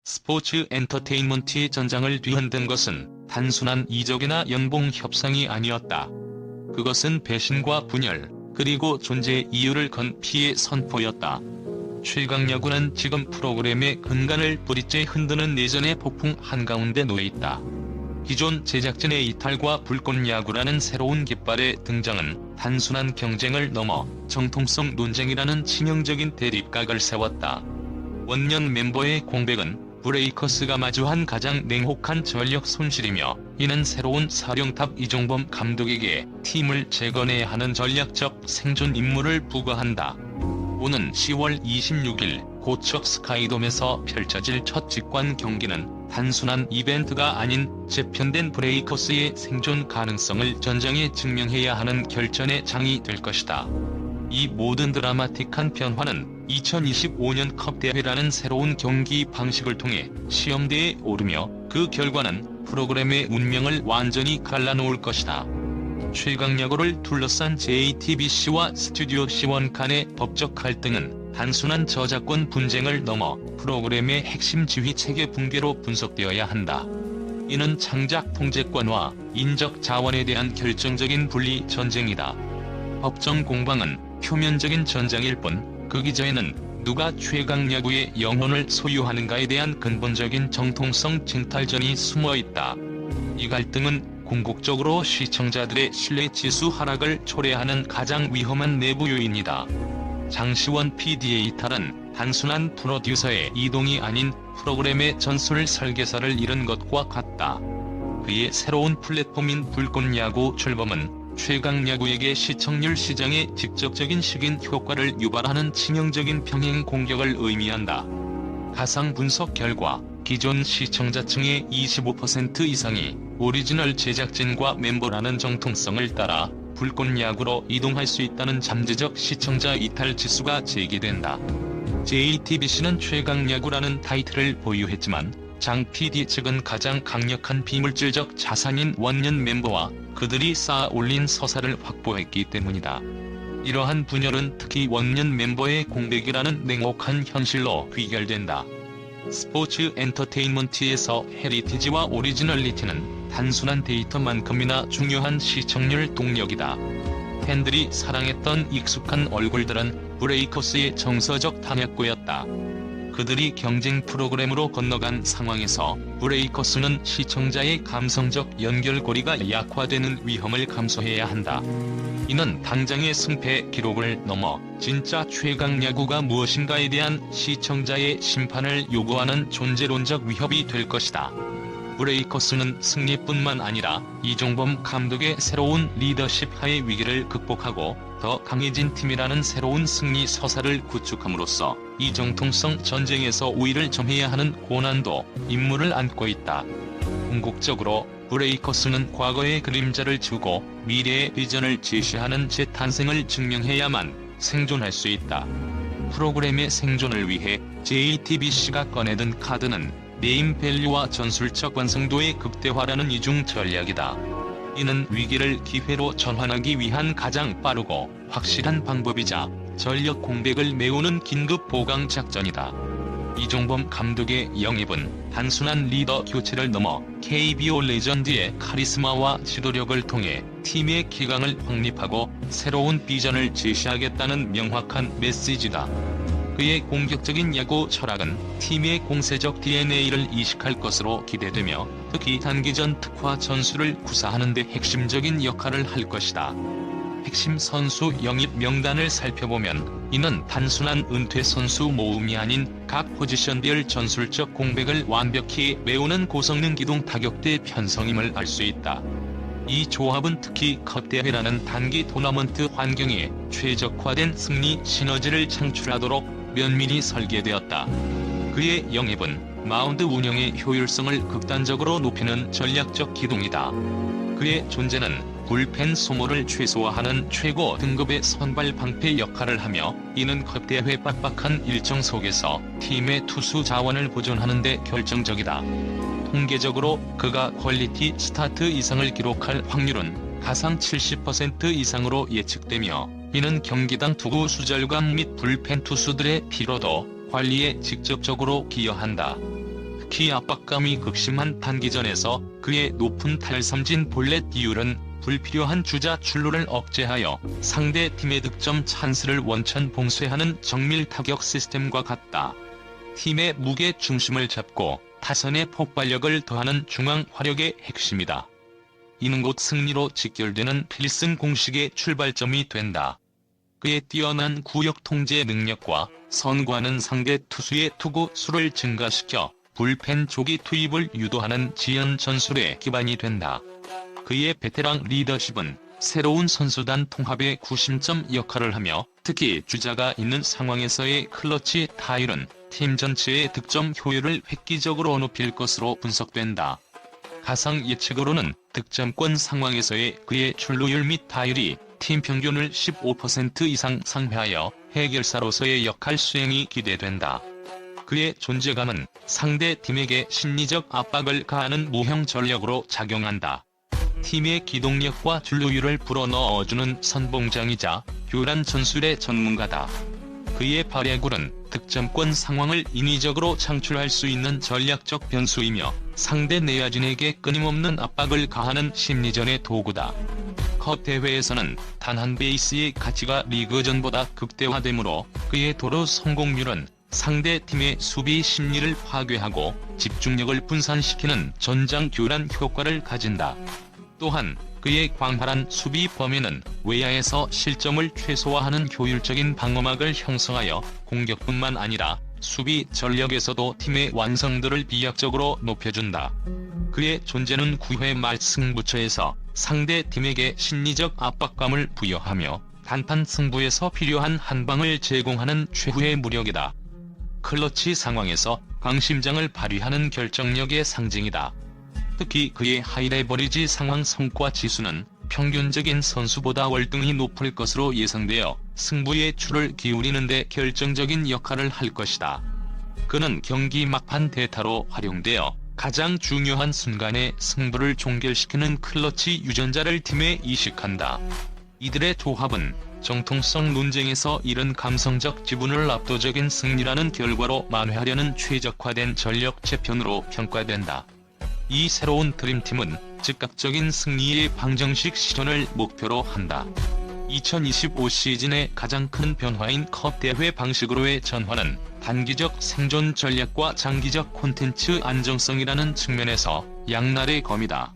스포츠 엔터테인먼트의 전장을 뒤흔든 것은 단순한 이적이나 연봉 협상이 아니었다. 그것은 배신과 분열, 그리고 존재 이유를 건 피해 선포였다. 최강야구는 지금 프로그램의 근간을 뿌리째 흔드는 내전의 폭풍 한가운데 놓여있다. 기존 제작진의 이탈과 불꽃야구라는 새로운 깃발의 등장은 단순한 경쟁을 넘어 정통성 논쟁이라는 치명적인 대립각을 세웠다. 원년 멤버의 공백은 브레이커스가 마주한 가장 냉혹한 전력 손실이며, 이는 새로운 사령탑 이종범 감독에게 팀을 재건해야 하는 전략적 생존 임무를 부과한다. 오는 10월 26일 고척 스카이돔에서 펼쳐질 첫 직관 경기는 단순한 이벤트가 아닌 재편된 브레이커스의 생존 가능성을 전장에 증명해야 하는 결전의 장이 될 것이다. 이 모든 드라마틱한 변화는 2025년 컵 대회라는 새로운 경기 방식을 통해 시험대에 오르며, 그 결과는 프로그램의 운명을 완전히 갈라놓을 것이다. 최강야구를 둘러싼 JTBC와 스튜디오 C1 간의 법적 갈등은 단순한 저작권 분쟁을 넘어 프로그램의 핵심 지휘 체계 붕괴로 분석되어야 한다. 이는 창작 통제권과 인적 자원에 대한 결정적인 분리 전쟁이다. 법정 공방은 표면적인 전장일 뿐, 그 기저에는 누가 최강야구의 영혼을 소유하는가에 대한 근본적인 정통성 쟁탈전이 숨어있다. 이 갈등은 궁극적으로 시청자들의 신뢰지수 하락을 초래하는 가장 위험한 내부 요인이다. 장시원 PD의 이탈은 단순한 프로듀서의 이동이 아닌 프로그램의 전술 설계사를 잃은 것과 같다. 그의 새로운 플랫폼인 불꽃야구 출범은 최강야구에게 시청률 시장에 직접적인 식인 효과를 유발하는 치명적인 평행 공격을 의미한다. 가상 분석 결과 기존 시청자층의 25% 이상이 오리지널 제작진과 멤버라는 정통성을 따라 불꽃야구로 이동할 수 있다는 잠재적 시청자 이탈 지수가 제기된다. JTBC는 최강야구라는 타이틀을 보유했지만 장 PD 측은 가장 강력한 비물질적 자산인 원년 멤버와 그들이 쌓아 올린 서사를 확보했기 때문이다. 이러한 분열은 특히 원년 멤버의 공백이라는 냉혹한 현실로 귀결된다. 스포츠 엔터테인먼트에서 헤리티지와 오리지널리티는 단순한 데이터만큼이나 중요한 시청률 동력이다. 팬들이 사랑했던 익숙한 얼굴들은 브레이커스의 정서적 탄약고였다. 그들이 경쟁 프로그램으로 건너간 상황에서 브레이커스는 시청자의 감성적 연결고리가 약화되는 위험을 감수해야 한다. 이는 당장의 승패 기록을 넘어 진짜 최강야구가 무엇인가에 대한 시청자의 심판을 요구하는 존재론적 위협이 될 것이다. 브레이커스는 승리뿐만 아니라 이종범 감독의 새로운 리더십 하의 위기를 극복하고 더 강해진 팀이라는 새로운 승리 서사를 구축함으로써 이 정통성 전쟁에서 우위를 점해야 하는 고난도 임무를 안고 있다. 궁극적으로 브레이커스는 과거의 그림자를 지우고 미래의 비전을 제시하는 재탄생을 증명해야만 생존할 수 있다. 프로그램의 생존을 위해 JTBC가 꺼내든 카드는 네임밸류와 전술적 완성도의 극대화라는 이중 전략이다. 이는 위기를 기회로 전환하기 위한 가장 빠르고 확실한 방법이자 전력 공백을 메우는 긴급 보강 작전이다. 이종범 감독의 영입은 단순한 리더 교체를 넘어 KBO 레전드의 카리스마와 지도력을 통해 팀의 기강을 확립하고 새로운 비전을 제시하겠다는 명확한 메시지다. 그의 공격적인 야구 철학은 팀의 공세적 DNA를 이식할 것으로 기대되며, 특히 단기전 특화 전술을 구사하는 데 핵심적인 역할을 할 것이다. 핵심 선수 영입 명단을 살펴보면 이는 단순한 은퇴 선수 모음이 아닌 각 포지션별 전술적 공백을 완벽히 메우는 고성능 기동 타격대 편성임을 알 수 있다. 이 조합은 특히 컵 대회라는 단기 토너먼트 환경에 최적화된 승리 시너지를 창출하도록 면밀히 설계되었다. 그의 영입은 마운드 운영의 효율성을 극단적으로 높이는 전략적 기동이다. 그의 존재는 불펜 소모를 최소화하는 최고 등급의 선발 방패 역할을 하며, 이는 컵 대회 빡빡한 일정 속에서 팀의 투수 자원을 보존하는 데 결정적이다. 통계적으로 그가 퀄리티 스타트 이상을 기록할 확률은 가상 70% 이상으로 예측되며, 이는 경기당 투구 수절감 및 불펜 투수들의 피로도 관리에 직접적으로 기여한다. 특히 압박감이 극심한 단기전에서 그의 높은 탈삼진 볼넷 비율은 불필요한 주자 출루를 억제하여 상대 팀의 득점 찬스를 원천 봉쇄하는 정밀 타격 시스템과 같다. 팀의 무게 중심을 잡고 타선의 폭발력을 더하는 중앙 화력의 핵심이다. 이는 곧 승리로 직결되는 필승 공식의 출발점이 된다. 그의 뛰어난 구역 통제 능력과 선구하는 상대 투수의 투구 수를 증가시켜 불펜 조기 투입을 유도하는 지연 전술의 기반이 된다. 그의 베테랑 리더십은 새로운 선수단 통합의 구심점 역할을 하며 특히 주자가 있는 상황에서의 클러치 타율은 팀 전체의 득점 효율을 획기적으로 높일 것으로 분석된다. 가상 예측으로는 득점권 상황에서의 그의 출루율 및 타율이 팀 평균을 15% 이상 상회하여 해결사로서의 역할 수행이 기대된다. 그의 존재감은 상대 팀에게 심리적 압박을 가하는 무형 전력으로 작용한다. 팀의 기동력과 출루율을 불어넣어주는 선봉장이자 교란 전술의 전문가다. 그의 발야구는 득점권 상황을 인위적으로 창출할 수 있는 전략적 변수이며 상대 내야진에게 끊임없는 압박을 가하는 심리전의 도구다. 컵 대회에서는 단 한 베이스의 가치가 리그전보다 극대화되므로 그의 도루 성공률은 상대 팀의 수비 심리를 파괴하고 집중력을 분산시키는 전장 교란 효과를 가진다. 또한 그의 광활한 수비 범위는 외야에서 실점을 최소화하는 효율적인 방어막을 형성하여 공격뿐만 아니라 수비 전력에서도 팀의 완성도를 비약적으로 높여준다. 그의 존재는 9회 말 승부처에서 상대 팀에게 심리적 압박감을 부여하며 단판 승부에서 필요한 한방을 제공하는 최후의 무력이다. 클러치 상황에서 강심장을 발휘하는 결정력의 상징이다. 특히 그의 하이레버리지 상황 성과 지수는 평균적인 선수보다 월등히 높을 것으로 예상되어 승부의 추를 기울이는 데 결정적인 역할을 할 것이다. 그는 경기 막판 대타로 활용되어 가장 중요한 순간에 승부를 종결시키는 클러치 유전자를 팀에 이식한다. 이들의 조합은 정통성 논쟁에서 이른 감성적 지분을 압도적인 승리라는 결과로 만회하려는 최적화된 전력 재편으로 평가된다. 이 새로운 드림팀은 즉각적인 승리의 방정식 실현을 목표로 한다. 2025 시즌의 가장 큰 변화인 컵 대회 방식으로의 전환은 단기적 생존 전략과 장기적 콘텐츠 안정성이라는 측면에서 양날의 검이다.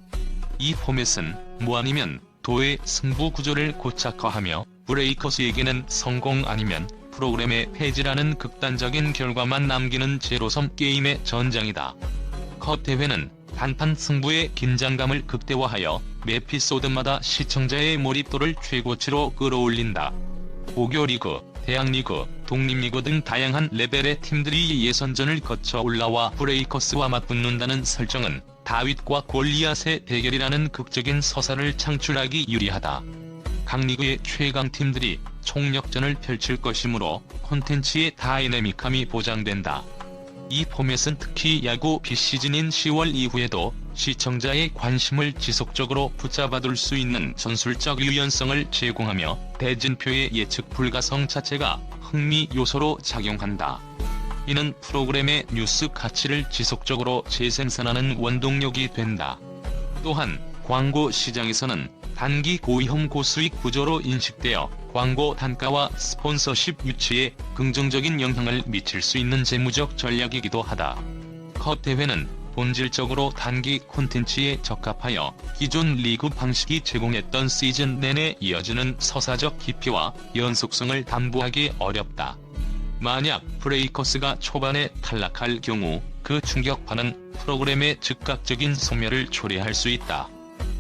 이 포맷은 뭐 아니면 도의 승부 구조를 고착화하며 브레이커스에게는 성공 아니면 프로그램의 폐지라는 극단적인 결과만 남기는 제로섬 게임의 전장이다. 컵 대회는 단판 승부의 긴장감을 극대화하여 매 에피소드마다 시청자의 몰입도를 최고치로 끌어올린다. 고교리그, 대학리그, 독립리그 등 다양한 레벨의 팀들이 예선전을 거쳐 올라와 브레이커스와 맞붙는다는 설정은 다윗과 골리앗의 대결이라는 극적인 서사를 창출하기 유리하다. 각 리그의 최강팀들이 총력전을 펼칠 것이므로 콘텐츠의 다이내믹함이 보장된다. 이 포맷은 특히 야구 비시즌인 10월 이후에도 시청자의 관심을 지속적으로 붙잡아둘 수 있는 전술적 유연성을 제공하며 대진표의 예측 불가성 자체가 흥미 요소로 작용한다. 이는 프로그램의 뉴스 가치를 지속적으로 재생산하는 원동력이 된다. 또한 광고 시장에서는 단기 고위험 고수익 구조로 인식되어 광고 단가와 스폰서십 유치에 긍정적인 영향을 미칠 수 있는 재무적 전략이기도 하다. 컵 대회는 본질적으로 단기 콘텐츠에 적합하여 기존 리그 방식이 제공했던 시즌 내내 이어지는 서사적 깊이와 연속성을 담보하기 어렵다. 만약 브레이커스가 초반에 탈락할 경우 그 충격파는 프로그램의 즉각적인 소멸을 초래할 수 있다.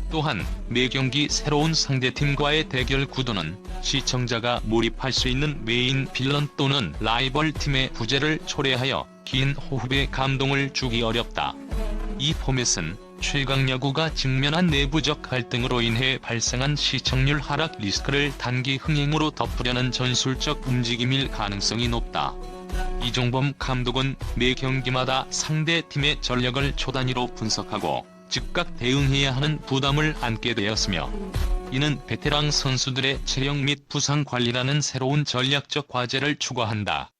또한 매 경기 새로운 상대팀과의 대결 구도는 시청자가 몰입할 수 있는 메인 빌런 또는 라이벌 팀의 부재를 초래하여 긴 호흡의 감동을 주기 어렵다. 이 포맷은 최강 야구가 직면한 내부적 갈등으로 인해 발생한 시청률 하락 리스크를 단기 흥행으로 덮으려는 전술적 움직임일 가능성이 높다. 이종범 감독은 매 경기마다 상대 팀의 전력을 초단위로 분석하고 즉각 대응해야 하는 부담을 안게 되었으며 이는 베테랑 선수들의 체력 및 부상 관리라는 새로운 전략적 과제를 추구한다.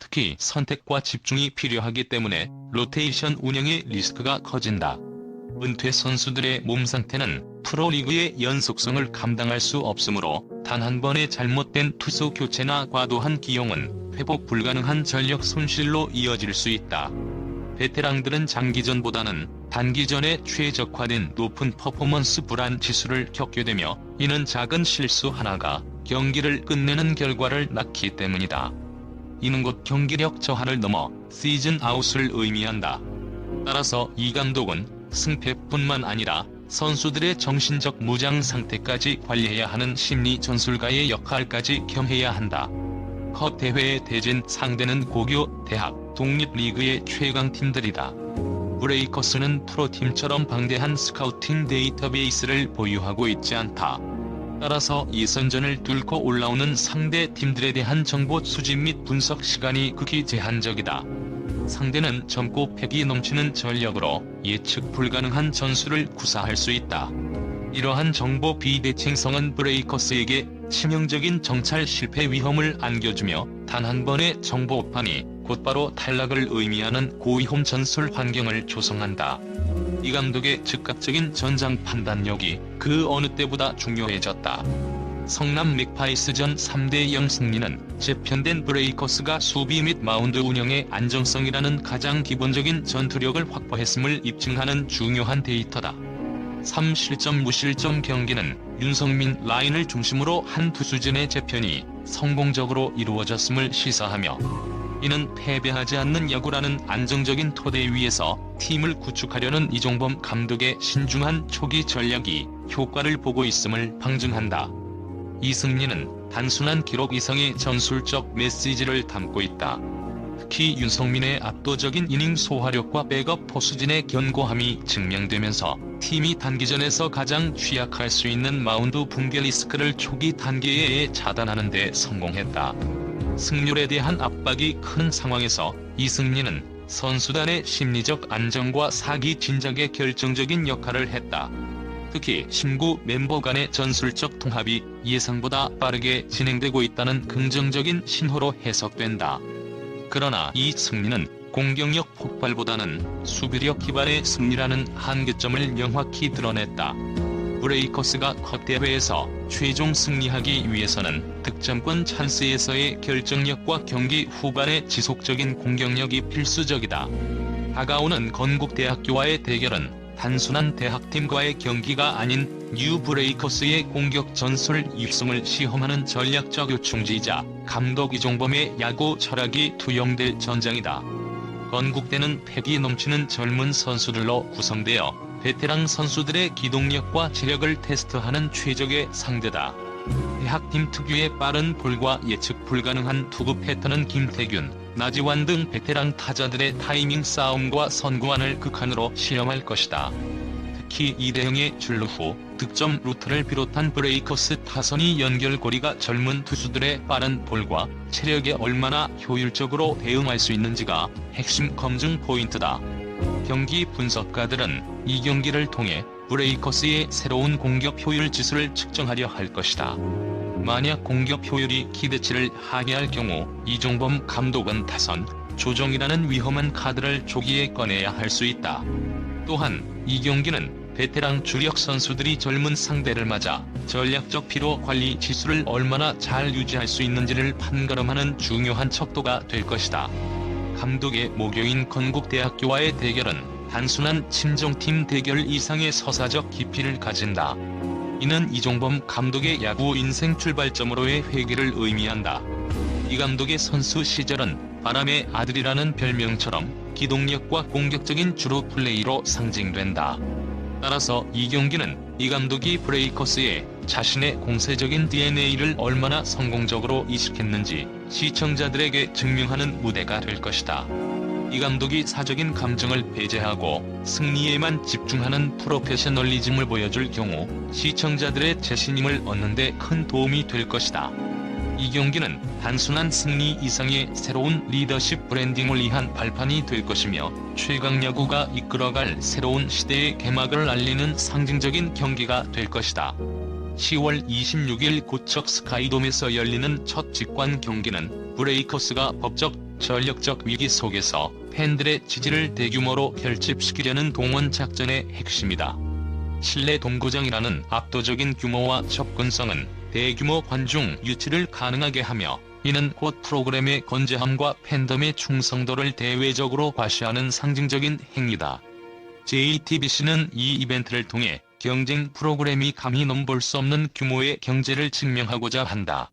특히 선택과 집중이 필요하기 때문에 로테이션 운영의 리스크가 커진다. 은퇴 선수들의 몸 상태는 프로리그의 연속성을 감당할 수 없으므로 단 한 번의 잘못된 투수 교체나 과도한 기용은 회복 불가능한 전력 손실로 이어질 수 있다. 베테랑들은 장기전보다는 단기전에 최적화된 높은 퍼포먼스 불안 지수를 겪게 되며, 이는 작은 실수 하나가 경기를 끝내는 결과를 낳기 때문이다. 이는 곧 경기력 저하를 넘어 시즌 아웃을 의미한다. 따라서 이 감독은 승패뿐만 아니라 선수들의 정신적 무장 상태까지 관리해야 하는 심리 전술가의 역할까지 겸해야 한다. 컵 대회에 대진 상대는 고교, 대학, 독립리그의 최강팀들이다. 브레이커스는 프로팀처럼 방대한 스카우팅 데이터베이스를 보유하고 있지 않다. 따라서 예선전을 뚫고 올라오는 상대 팀들에 대한 정보 수집 및 분석 시간이 극히 제한적이다. 상대는 젊고 패기 넘치는 전력으로 예측 불가능한 전술을 구사할 수 있다. 이러한 정보 비대칭성은 브레이커스에게 치명적인 정찰 실패 위험을 안겨주며, 단 한 번의 정보 오판이 곧바로 탈락을 의미하는 고위험 전술 환경을 조성한다. 이 감독의 즉각적인 전장 판단력이 그 어느 때보다 중요해졌다. 성남 맥파이스전 3대0 승리는 재편된 브레이커스가 수비 및 마운드 운영의 안정성이라는 가장 기본적인 전투력을 확보했음을 입증하는 중요한 데이터다. 3실점 무실점 경기는 윤성민 라인을 중심으로 한 투수진의 재편이 성공적으로 이루어졌음을 시사하며, 이는 패배하지 않는 야구라는 안정적인 토대 위에서 팀을 구축하려는 이종범 감독의 신중한 초기 전략이 효과를 보고 있음을 방증한다. 이 승리는 단순한 기록 이상의 전술적 메시지를 담고 있다. 특히 윤성민의 압도적인 이닝 소화력과 백업 포수진의 견고함이 증명되면서 팀이 단기전에서 가장 취약할 수 있는 마운드 붕괴 리스크를 초기 단계에 차단하는 데 성공했다. 승률에 대한 압박이 큰 상황에서 이 승리는 선수단의 심리적 안정과 사기 진작에 결정적인 역할을 했다. 특히 신구 멤버 간의 전술적 통합이 예상보다 빠르게 진행되고 있다는 긍정적인 신호로 해석된다. 그러나 이 승리는 공격력 폭발보다는 수비력 기반의 승리라는 한계점을 명확히 드러냈다. 브레이커스가 컵 대회에서 최종 승리하기 위해서는 득점권 찬스에서의 결정력과 경기 후반의 지속적인 공격력이 필수적이다. 다가오는 건국대학교와의 대결은 단순한 대학팀과의 경기가 아닌 뉴 브레이커스의 공격 전술 입성을 시험하는 전략적 요충지이자 감독 이종범의 야구 철학이 투영될 전장이다. 건국대는 패기 넘치는 젊은 선수들로 구성되어 베테랑 선수들의 기동력과 체력을 테스트하는 최적의 상대다. 대학팀 특유의 빠른 볼과 예측 불가능한 투구 패턴은 김태균, 나지완 등 베테랑 타자들의 타이밍 싸움과 선구안을 극한으로 시험할 것이다. 특히 2대0의 출루 후 득점 루트를 비롯한 브레이커스 타선이 연결고리가 젊은 투수들의 빠른 볼과 체력에 얼마나 효율적으로 대응할 수 있는지가 핵심 검증 포인트다. 경기 분석가들은 이 경기를 통해 브레이커스의 새로운 공격 효율 지수를 측정하려 할 것이다. 만약 공격 효율이 기대치를 하회할 경우 이종범 감독은 타선 조정이라는 위험한 카드를 조기에 꺼내야 할 수 있다. 또한 이 경기는 베테랑 주력 선수들이 젊은 상대를 맞아 전략적 피로 관리 지수를 얼마나 잘 유지할 수 있는지를 판가름하는 중요한 척도가 될 것이다. 감독의 모교인 건국대학교와의 대결은 단순한 친정팀 대결 이상의 서사적 깊이를 가진다. 이는 이종범 감독의 야구 인생 출발점으로의 회귀를 의미한다. 이 감독의 선수 시절은 바람의 아들이라는 별명처럼 기동력과 공격적인 주루 플레이로 상징된다. 따라서 이 경기는 이 감독이 브레이커스에 자신의 공세적인 DNA를 얼마나 성공적으로 이식했는지 시청자들에게 증명하는 무대가 될 것이다. 이 감독이 사적인 감정을 배제하고 승리에만 집중하는 프로페셔널리즘을 보여줄 경우 시청자들의 재신임을 얻는 데 큰 도움이 될 것이다. 이 경기는 단순한 승리 이상의 새로운 리더십 브랜딩을 위한 발판이 될 것이며 최강야구가 이끌어갈 새로운 시대의 개막을 알리는 상징적인 경기가 될 것이다. 10월 26일 고척 스카이돔에서 열리는 첫 직관 경기는 브레이커스가 법적 전력적 위기 속에서 팬들의 지지를 대규모로 결집시키려는 동원 작전의 핵심이다. 실내 동구장이라는 압도적인 규모와 접근성은 대규모 관중 유치를 가능하게 하며, 이는 곧 프로그램의 건재함과 팬덤의 충성도를 대외적으로 과시하는 상징적인 행위다. JTBC는 이 이벤트를 통해 경쟁 프로그램이 감히 넘볼 수 없는 규모의 경제를 증명하고자 한다.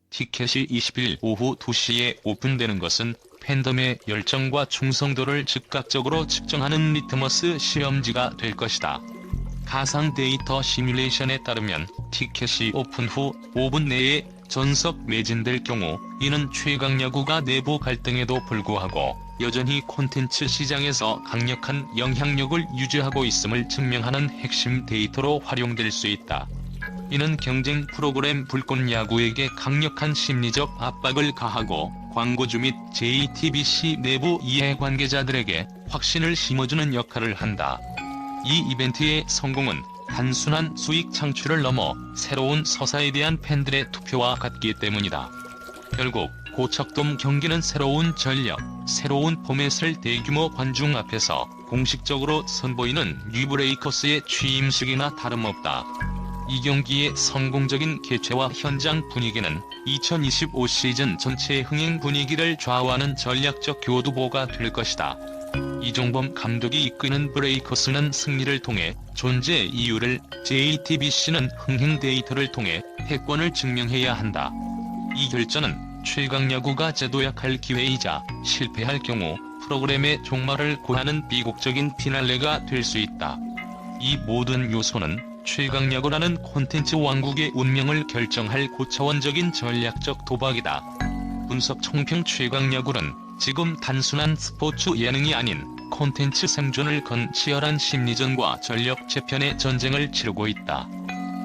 티켓이 20일 오후 2시에 오픈되는 것은 팬덤의 열정과 충성도를 즉각적으로 측정하는 리트머스 시험지가 될 것이다. 가상 데이터 시뮬레이션에 따르면 티켓이 오픈 후 5분 내에 전석 매진될 경우, 이는 최강 야구가 내부 갈등에도 불구하고 여전히 콘텐츠 시장에서 강력한 영향력을 유지하고 있음을 증명하는 핵심 데이터로 활용될 수 있다. 이는 경쟁 프로그램 불꽃 야구에게 강력한 심리적 압박을 가하고 광고주 및 JTBC 내부 이해관계자들에게 확신을 심어주는 역할을 한다. 이 이벤트의 성공은 단순한 수익 창출을 넘어 새로운 서사에 대한 팬들의 투표와 같기 때문이다. 결국 고척돔 경기는 새로운 전력, 새로운 포맷을 대규모 관중 앞에서 공식적으로 선보이는 뉴브레이커스의 취임식이나 다름없다. 이 경기의 성공적인 개최와 현장 분위기는 2025 시즌 전체의 흥행 분위기를 좌우하는 전략적 교두보가 될 것이다. 이종범 감독이 이끄는 브레이커스는 승리를 통해 존재 이유를, JTBC는 흥행 데이터를 통해 패권을 증명해야 한다. 이 결전은 최강야구가 재도약할 기회이자 실패할 경우 프로그램의 종말을 고하는 비극적인 피날레가 될 수 있다. 이 모든 요소는 최강야구라는 콘텐츠 왕국의 운명을 결정할 고차원적인 전략적 도박이다. 분석 총평. 최강야구는 지금 단순한 스포츠 예능이 아닌 콘텐츠 생존을 건 치열한 심리전과 전력 재편의 전쟁을 치르고 있다.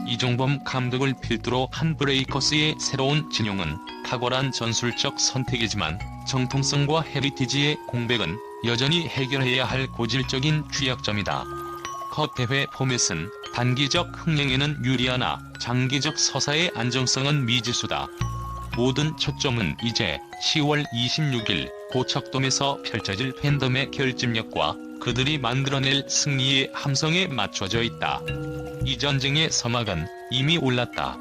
이종범 감독을 필두로 한 브레이커스의 새로운 진용은 탁월한 전술적 선택이지만, 정통성과 헤리티지의 공백은 여전히 해결해야 할 고질적인 취약점이다. 컵 대회 포맷은 단기적 흥행에는 유리하나 장기적 서사의 안정성은 미지수다. 모든 초점은 이제 10월 26일 고척돔에서 펼쳐질 팬덤의 결집력과 그들이 만들어낼 승리의 함성에 맞춰져 있다. 이 전쟁의 서막은 이미 올랐다.